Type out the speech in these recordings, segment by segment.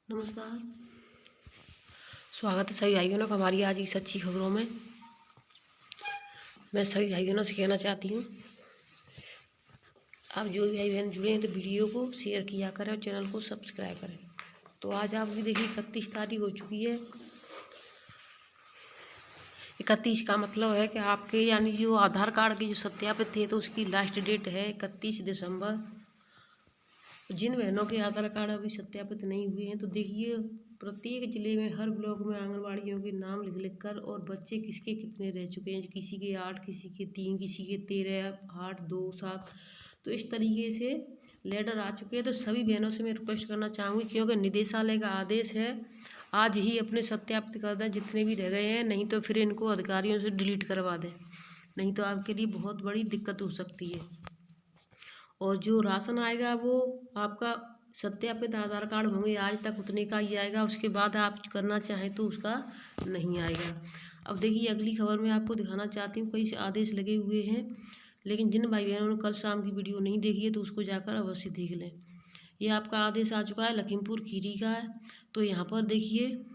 नमस्कार। स्वागत है सभी भाई बहनों का हमारी आज की सच्ची खबरों में। मैं सभी भाई बहनों से कहना चाहती हूँ, आप जो भी भाई बहन जुड़े हैं तो वीडियो को शेयर किया करें और चैनल को सब्सक्राइब करें। तो आज आपकी देखिए 31 तारीख हो चुकी है। 31 का मतलब है कि आपके यानी जो आधार कार्ड के जो सत्यापित थे तो उसकी लास्ट डेट है 31 दिसंबर। जिन बहनों के आधार कार्ड अभी सत्यापित नहीं हुए हैं तो देखिए प्रत्येक जिले में हर ब्लॉक में आंगनबाड़ियों के नाम लिख कर और बच्चे किसके कितने रह चुके हैं, किसी के 8, किसी के 3, किसी के 13, 8, 2, 7, तो इस तरीके से लेटर आ चुके हैं। तो सभी बहनों से मैं रिक्वेस्ट करना चाहूँगी, क्योंकि निदेशालय का आदेश है आज ही अपने सत्यापित कर दें जितने भी रह गए हैं, नहीं तो फिर इनको अधिकारियों से डिलीट करवा दें, नहीं तो आपके लिए बहुत बड़ी दिक्कत हो सकती है। और जो राशन आएगा वो आपका सत्यापित आधार कार्ड होंगे आज तक उतने का ही आएगा, उसके बाद आप करना चाहें तो उसका नहीं आएगा। अब देखिए अगली खबर में आपको दिखाना चाहती हूँ, कई आदेश लगे हुए हैं, लेकिन जिन भाई बहनों ने कल शाम की वीडियो नहीं देखी है तो उसको जाकर अवश्य देख लें। ये आपका आदेश आ चुका है, लखीमपुर खीरी का है। तो यहाँ पर देखिए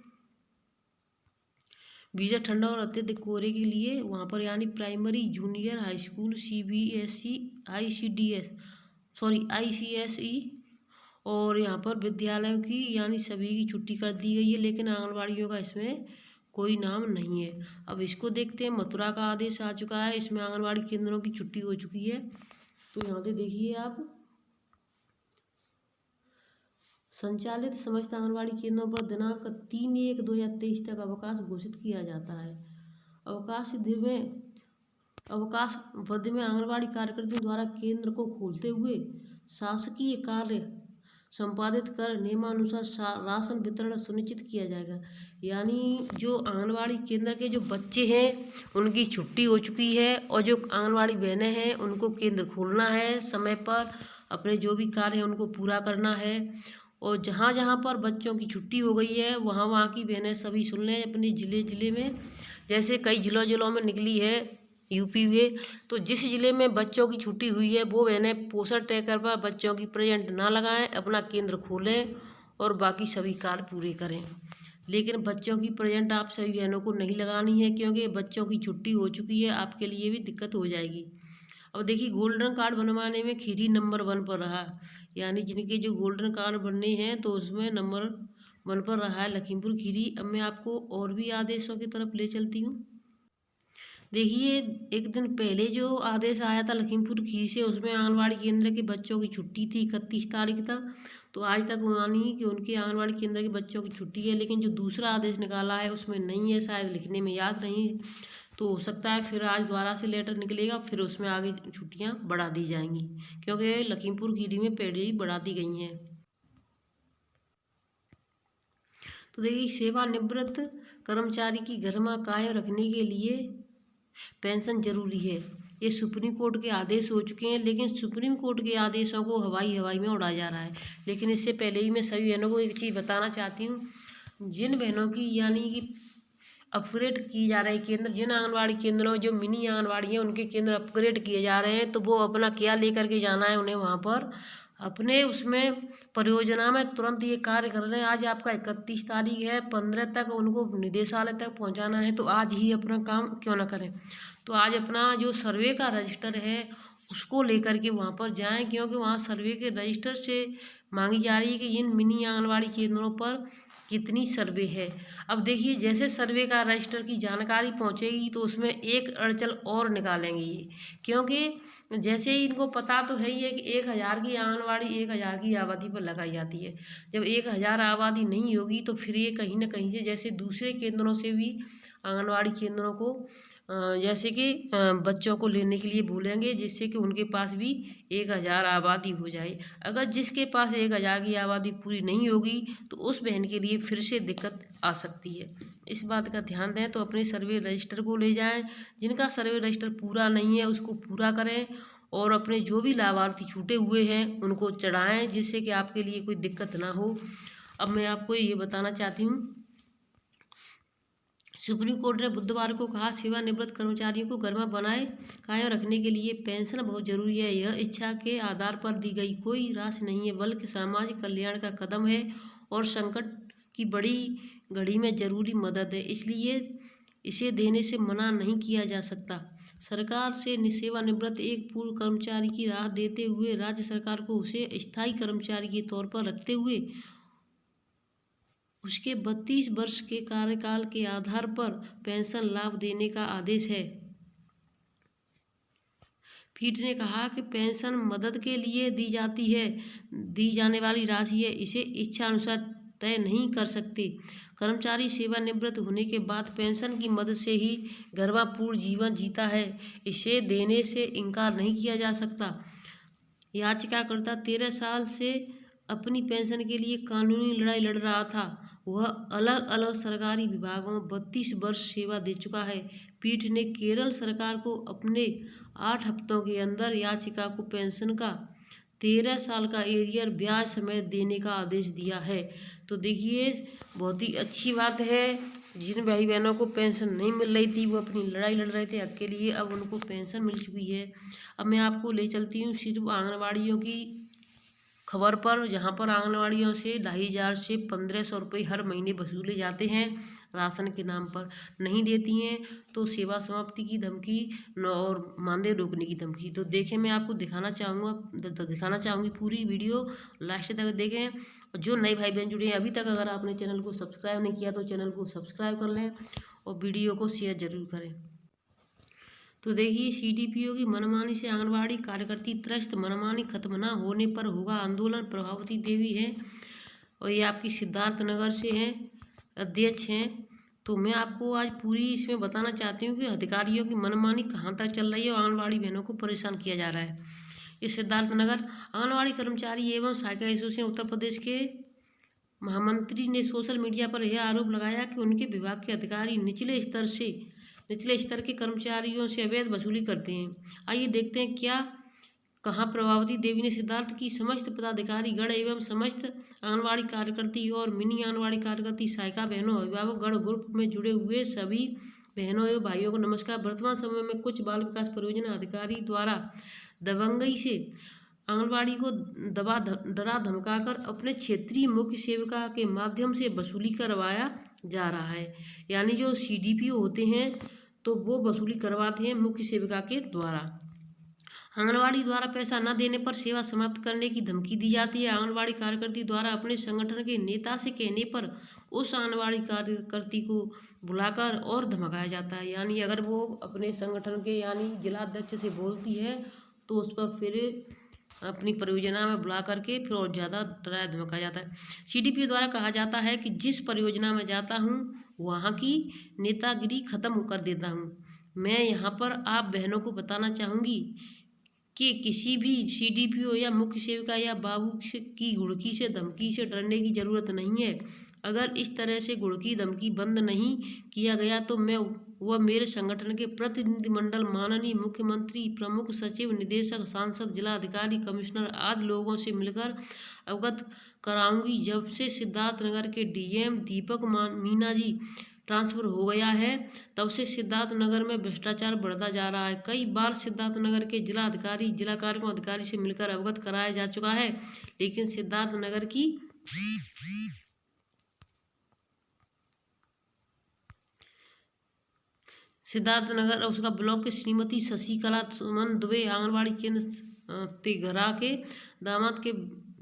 भीषण ठंडा और अत्यधिक कोहरे के लिए वहाँ पर यानी primary junior high school CBSE ICSE और यहाँ पर विद्यालयों की यानी सभी की छुट्टी कर दी गई है, लेकिन आंगनबाड़ियों का इसमें कोई नाम नहीं है। अब इसको देखते हैं। मथुरा का आदेश आ चुका है, इसमें आंगनबाड़ी केंद्रों की छुट्टी हो चुकी है। तो यहाँ पे देखिए आप संचालित समस्त आंगनबाड़ी केंद्रों पर दिनांक 3/1/2023 तक अवकाश घोषित किया जाता है। अवकाश अवधि में आंगनबाड़ी कार्यकर्ताओं द्वारा केंद्र को खोलते हुए शासकीय कार्य संपादित कर नियमानुसार राशन वितरण सुनिश्चित किया जाएगा। यानी जो आंगनबाड़ी केंद्र के जो बच्चे हैं उनकी छुट्टी हो चुकी है और जो आंगनबाड़ी बहनें हैं उनको केंद्र खोलना है, समय पर अपने जो भी कार्य हैं उनको पूरा करना है। और जहाँ जहाँ पर बच्चों की छुट्टी हो गई है वहाँ वहाँ की बहनें सभी सुन लें अपने ज़िले में, जैसे कई ज़िलों में निकली है यूपी में। तो जिस ज़िले में बच्चों की छुट्टी हुई है वो बहनें पोषण ट्रैकर पर बच्चों की प्रेजेंट ना लगाएं, अपना केंद्र खोलें और बाकी सभी कार्य पूरे करें। लेकिन बच्चों की प्रेजेंट आप सभी बहनों को नहीं लगानी है, क्योंकि बच्चों की छुट्टी हो चुकी है, आपके लिए भी दिक्कत हो जाएगी। अब देखिए गोल्डन कार्ड बनवाने में खीरी नंबर 1 पर रहा, यानी जिनके जो गोल्डन कार्ड बनने हैं तो उसमें नंबर 1 पर रहा है लखीमपुर खीरी। अब मैं आपको और भी आदेशों की तरफ ले चलती हूँ। देखिए एक दिन पहले जो आदेश आया था लखीमपुर खीरी से, उसमें आंगनबाड़ी केंद्र के बच्चों की छुट्टी थी 31 तारीख तक। तो आज तक मानी कि उनके आंगनबाड़ी केंद्र के बच्चों की छुट्टी है, लेकिन जो दूसरा आदेश निकाला है उसमें नहीं है, शायद लिखने में याद नहीं, तो हो सकता है फिर आज दोबारा से लेटर निकलेगा, फिर उसमें आगे छुट्टियां बढ़ा दी जाएंगी, क्योंकि लखीमपुर खीरी में पहले ही बढ़ा दी गई हैं। तो देखिए सेवानिवृत्त कर्मचारी की गरिमा कायम रखने के लिए पेंशन जरूरी है। ये सुप्रीम कोर्ट के आदेश हो चुके हैं, लेकिन सुप्रीम कोर्ट के आदेशों को हवाई में उड़ाया जा रहा है। लेकिन इससे पहले ही मैं सभी बहनों को एक चीज़ बताना चाहती हूँ, जिन बहनों की यानी कि अपग्रेड की जा रही केंद्र, जिन आंगनबाड़ी केंद्रों जो मिनी आंगनबाड़ी हैं उनके केंद्र अपग्रेड किए जा रहे हैं, तो वो अपना क्या लेकर के जाना है उन्हें वहाँ पर अपने उसमें परियोजना में तुरंत ये कार्य कर रहे हैं। आज आपका 31 तारीख है, 15 तक उनको निदेशालय तक पहुँचाना है, तो आज ही अपना काम क्यों ना करें। तो आज अपना जो सर्वे का रजिस्टर है उसको लेकर के वहाँ पर जाएं, क्योंकि वहाँ सर्वे के रजिस्टर से मांगी जा रही है कि इन मिनी आंगनबाड़ी केंद्रों पर कितनी सर्वे है। अब देखिए जैसे सर्वे का रजिस्टर की जानकारी पहुंचेगी तो उसमें एक अड़चन और निकालेंगे ये, क्योंकि जैसे ही इनको पता तो है ही है कि 1000 की आंगनबाड़ी 1000 की आबादी पर लगाई जाती है। जब 1000 आबादी नहीं होगी तो फिर ये कहीं ना कहीं से जैसे दूसरे केंद्रों से भी आंगनबाड़ी केंद्रों को जैसे कि बच्चों को लेने के लिए बोलेंगे, जिससे कि उनके पास भी 1000 आबादी हो जाए। अगर जिसके पास 1000 की आबादी पूरी नहीं होगी तो उस बहन के लिए फिर से दिक्कत आ सकती है। इस बात का ध्यान दें, तो अपने सर्वे रजिस्टर को ले जाएं। जिनका सर्वे रजिस्टर पूरा नहीं है उसको पूरा करें और अपने जो भी लाभार्थी छूटे हुए हैं उनको चढ़ाएं, जिससे कि आपके लिए कोई दिक्कत ना हो। अब मैं आपको ये बताना चाहती हूँ, सुप्रीम कोर्ट ने बुधवार को कहा सेवानिवृत्त कर्मचारियों को गरिमा बनाए कायम रखने के लिए पेंशन बहुत जरूरी है। यह इच्छा के आधार पर दी गई कोई राशि नहीं है, बल्कि सामाजिक कल्याण का कदम है और संकट की बड़ी घड़ी में ज़रूरी मदद है, इसलिए इसे देने से मना नहीं किया जा सकता। सरकार से सेवानिवृत्त एक पूर्व कर्मचारी की राहत देते हुए राज्य सरकार को उसे स्थायी कर्मचारी के तौर पर रखते हुए उसके 32 वर्ष के कार्यकाल के आधार पर पेंशन लाभ देने का आदेश है। पीठ ने कहा कि पेंशन मदद के लिए दी जाने वाली राशि है, इसे इच्छा अनुसार तय नहीं कर सकते। कर्मचारी सेवानिवृत्त होने के बाद पेंशन की मदद से ही गर्भापूर्ण जीवन जीता है, इसे देने से इनकार नहीं किया जा सकता। याचिकाकर्ता 13 साल से अपनी पेंशन के लिए कानूनी लड़ाई लड़ रहा था। वह अलग अलग सरकारी विभागों में 32 वर्ष सेवा दे चुका है। पीठ ने केरल सरकार को अपने 8 हफ्तों के अंदर याचिका को पेंशन का 13 साल का एरियर ब्याज समेत देने का आदेश दिया है। तो देखिए, बहुत ही अच्छी बात है। जिन भाई बहनों को पेंशन नहीं मिल रही थी, वो अपनी लड़ाई लड़ रहे थे हक के लिए, अब उनको पेंशन मिल चुकी है। अब मैं आपको ले चलती हूँ सिर्फ आंगनबाड़ियों की खबर पर, जहाँ पर आंगनबाड़ियों से 2500 से 1500 रुपये हर महीने वसूले जाते हैं राशन के नाम पर। नहीं देती हैं तो सेवा समाप्ति की धमकी और मानदेय रोकने की धमकी। तो देखें, मैं आपको दिखाना चाहूँगी पूरी वीडियो लास्ट तक देखें। जो नए भाई बहन जुड़े हैं अभी तक, अगर आपने चैनल को सब्सक्राइब नहीं किया तो चैनल को सब्सक्राइब कर लें और वीडियो को शेयर ज़रूर करें। तो देखिए, सीडीपीओ की मनमानी से आंगनबाड़ी कार्यकर्ती त्रस्त, मनमानी खत्म न होने पर होगा आंदोलन। प्रभावती देवी हैं और ये आपकी सिद्धार्थनगर से हैं, अध्यक्ष हैं। तो मैं आपको आज पूरी इसमें बताना चाहती हूँ कि अधिकारियों की मनमानी कहाँ तक चल रही है और आंगनबाड़ी बहनों को परेशान किया जा रहा है। ये सिद्धार्थनगर आंगनबाड़ी कर्मचारी एवं सहायिका एसोसिएशन उत्तर प्रदेश के महामंत्री ने सोशल मीडिया पर यह आरोप लगाया कि उनके विभाग के अधिकारी निचले स्तर के कर्मचारियों से अवैध वसूली करते हैं। आइए देखते हैं क्या कहाँ प्रभावती देवी ने सिद्धार्थ की समस्त पदाधिकारी गण एवं समस्त आंगनबाड़ी कार्यकर्ती और मिनी आंगनबाड़ी कार्यकर्ती सहायिका बहनों अभिभावक गण ग्रुप में जुड़े हुए सभी बहनों एवं भाइयों को नमस्कार। वर्तमान समय में कुछ बाल विकास परियोजना अधिकारी द्वारा दबंगई से आंगनबाड़ी को डरा धमकाकर अपने क्षेत्रीय मुख्य सेविका के माध्यम से वसूली करवाया जा रहा है। यानी जो सीडीपीओ होते हैं तो वो वसूली करवाते हैं मुख्य सेविका के द्वारा। आंगनबाड़ी द्वारा पैसा न देने पर सेवा समाप्त करने की धमकी दी जाती है। आंगनबाड़ी कार्यकर्ती द्वारा अपने संगठन के नेता से कहने पर उस आंगनबाड़ी कार्यकर्ती को बुलाकर और धमकाया जाता है। यानी अगर वो अपने संगठन के यानी जिला अध्यक्ष से बोलती है तो उस पर फिर अपनी परियोजना में बुला करके फिर और ज़्यादा डराया धमकाया जाता है। सीडीपीओ द्वारा कहा जाता है कि जिस परियोजना में जाता हूँ वहाँ की नेतागिरी खत्म कर देता हूँ। मैं यहाँ पर आप बहनों को बताना चाहूँगी कि किसी भी सीडीपीओ या मुख्य सेविका या बाबू की घुड़की से धमकी से डरने की ज़रूरत नहीं है। अगर इस तरह से घुड़की धमकी बंद नहीं किया गया तो मैं व मेरे संगठन के प्रतिनिधिमंडल माननीय मुख्यमंत्री, प्रमुख सचिव, निदेशक, सांसद, जिला अधिकारी, कमिश्नर आदि लोगों से मिलकर अवगत कराऊंगी। जब से सिद्धार्थनगर के डीएम दीपक मीना जी ट्रांसफ़र हो गया है तब से सिद्धार्थनगर में भ्रष्टाचार बढ़ता जा रहा है। कई बार सिद्धार्थनगर के जिला अधिकारी, जिला कार्यक्रम अधिकारी से मिलकर अवगत कराया जा चुका है, लेकिन सिद्धार्थनगर और उसका ब्लॉक के श्रीमती शशिकला सुमन दुबे आंगनबाड़ी केंद्र तिघरा के दामाद के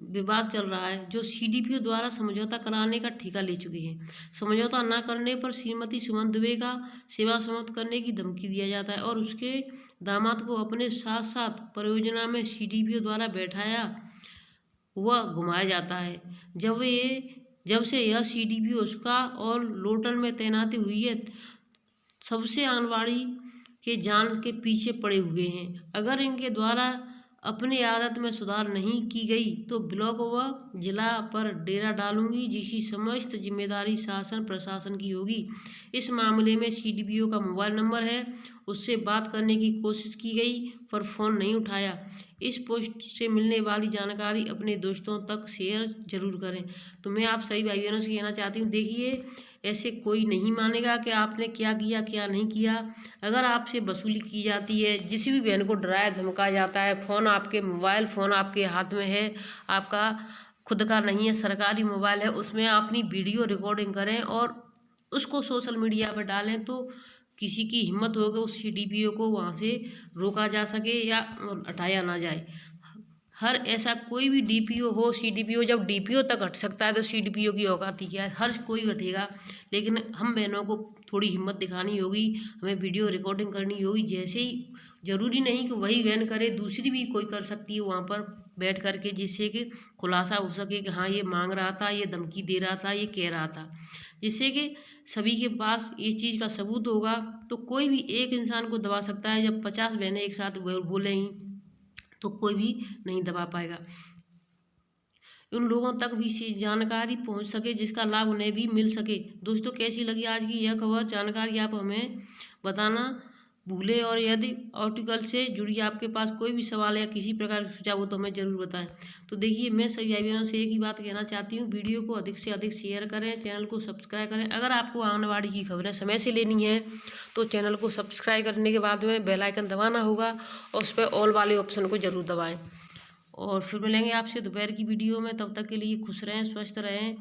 विवाद चल रहा है, जो सीडीपीओ द्वारा समझौता कराने का ठेका ले चुकी है। समझौता न करने पर श्रीमती सुमन दुबे का सेवा समाप्त करने की धमकी दिया जाता है और उसके दामाद को अपने साथ साथ परियोजना में सीडीपीओ द्वारा बैठाया व घुमाया जाता है। जब से यह सीडीपीओ उसका और लोटन में तैनाती हुई है, सबसे आंगनबाड़ी के जान के पीछे पड़े हुए हैं। अगर इनके द्वारा अपनी आदत में सुधार नहीं की गई तो ब्लॉक व जिला पर डेरा डालूंगी, जिसकी समस्त जिम्मेदारी शासन प्रशासन की होगी। इस मामले में सीडीपीओ का मोबाइल नंबर है, उससे बात करने की कोशिश की गई पर फ़ोन नहीं उठाया। इस पोस्ट से मिलने वाली जानकारी अपने दोस्तों तक शेयर जरूर करें। तो मैं आप सभी भाई बहनों से कहना चाहती हूँ, देखिए ऐसे कोई नहीं मानेगा कि आपने क्या किया क्या नहीं किया। अगर आपसे वसूली की जाती है, जिस भी बहन को डराया धमकाया जाता है, फ़ोन आपके मोबाइल फ़ोन आपके हाथ में है, आपका खुद का नहीं है, सरकारी मोबाइल है, उसमें अपनी वीडियो रिकॉर्डिंग करें और उसको सोशल मीडिया पर डालें, तो किसी की हिम्मत हो कि उस CDPO को वहाँ से रोका जा सके या हटाया ना जाए। हर ऐसा कोई भी DPO हो, CDPO जब DPO तक हट सकता है तो CDPO की औकात ही क्या है। हर कोई हटेगा, लेकिन हम बहनों को थोड़ी हिम्मत दिखानी होगी, हमें वीडियो रिकॉर्डिंग करनी होगी। जैसे ही ज़रूरी नहीं कि वही बहन करे, दूसरी भी कोई कर सकती है वहाँ पर बैठ कर के, जिससे कि खुलासा हो सके कि हाँ ये मांग रहा था, ये धमकी दे रहा था, ये कह रहा था, जिससे कि सभी के पास इस चीज़ का सबूत होगा। तो कोई भी एक इंसान को दबा सकता है, जब 50 बहनें एक साथ बोलेंगी तो कोई भी नहीं दबा पाएगा। उन लोगों तक भी जानकारी पहुंच सके जिसका लाभ उन्हें भी मिल सके। दोस्तों, कैसी लगी आज की यह खबर, जानकारी आप हमें बताना भूले, और यदि आर्टिकल से जुड़ी आपके पास कोई भी सवाल या किसी प्रकार का सुझाव हो तो हमें ज़रूर बताएं। तो देखिए, मैं सभी भाई बहनों से एक ही बात कहना चाहती हूँ, वीडियो को अधिक से अधिक शेयर करें, चैनल को सब्सक्राइब करें। अगर आपको आंगनबाड़ी की खबरें समय से लेनी है तो चैनल को सब्सक्राइब करने के बाद में बेल आइकन दबाना होगा और उस पर ऑल वाले ऑप्शन को ज़रूर दबाएँ। और फिर मिलेंगे आपसे दोपहर की वीडियो में, तब तक के लिए खुश रहें, स्वस्थ रहें।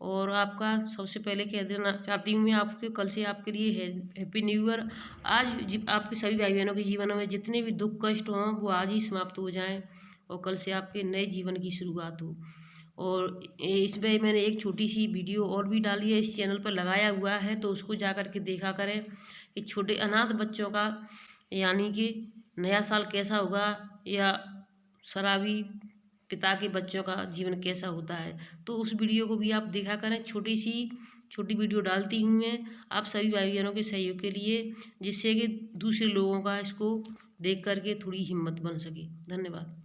और आपका सबसे पहले कह देना चाहती हूँ मैं आपके, कल से आपके लिए हैप्पी न्यू ईयर। आज आपके सभी भाई बहनों के जीवन में जितने भी दुख कष्ट हों वो आज ही समाप्त हो जाएं और कल से आपके नए जीवन की शुरुआत हो। और इसमें मैंने एक छोटी सी वीडियो और भी डाली है, इस चैनल पर लगाया हुआ है, तो उसको जा कर के देखा करें कि छोटे अनाथ बच्चों का यानी कि नया साल कैसा होगा, या शराबी पिता के बच्चों का जीवन कैसा होता है। तो उस वीडियो को भी आप देखा करें, छोटी वीडियो डालती हूँ मैं आप सभी भाई बहनों के सहयोग के लिए, जिससे कि दूसरे लोगों का इसको देख करके थोड़ी हिम्मत बन सके। धन्यवाद।